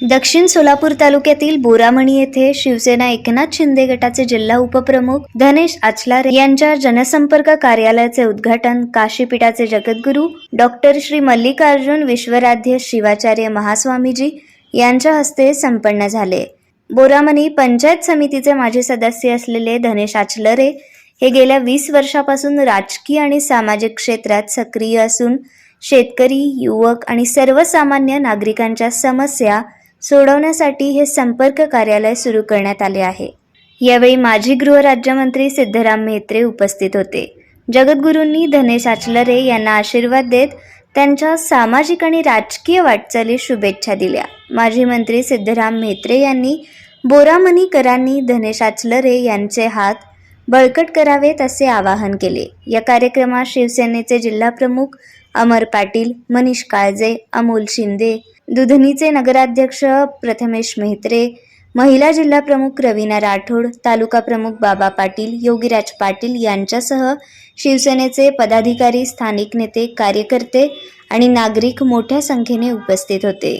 दक्षिण सोलापूर तालुक्यातील बोरामणी येथे शिवसेना एकनाथ शिंदे गटाचे जिल्हा उपप्रमुख धनेश आचलारे यांच्या जनसंपर्क कार्यालयाचे उद्घाटन काशीपीठाचे जगद्गुरू डॉक्टर श्री मल्लिकार्जुन विश्वराध्य शिवाचार्य महास्वामीजी यांच्या हस्ते संपन्न झाले। बोरामणी पंचायत समितीचे माजी सदस्य असलेले धनेश आचलारे हे गेल्या 20 वर्षापासून राजकीय आणि सामाजिक क्षेत्रात सक्रिय असून शेतकरी, युवक आणि सर्वसामान्य नागरिकांच्या समस्या सोडवण्यासाठी हे संपर्क कार्यालय सुरू करण्यात आले आहे। यावेळी माजी गृहराज्यमंत्री सिद्धराम म्हेत्रे उपस्थित होते। जगद्गुरूंनी धनेश आचलारे यांना आशीर्वाद देत त्यांच्या सामाजिक आणि राजकीय वाटचालीस शुभेच्छा दिल्या। माजी मंत्री सिद्धराम म्हेत्रे यांनी बोरामणीकरांनी धनेश आचलारे यांचे हात बळकट करावेत असे आवाहन केले। या कार्यक्रमात शिवसेनेचे जिल्हाप्रमुख अमर पाटील, मनीष काळजे, अमोल शिंदे, दुधनीचे नगराध्यक्ष प्रथमेश म्हेत्रे, महिला जिल्हाप्रमुख रवीना राठोड, तालुका प्रमुख बाबा पाटील, योगीराज पाटील यांच्यासह शिवसेनेचे पदाधिकारी, स्थानिक नेते, कार्यकर्ते आणि नागरिक मोठ्या संख्येने उपस्थित होते।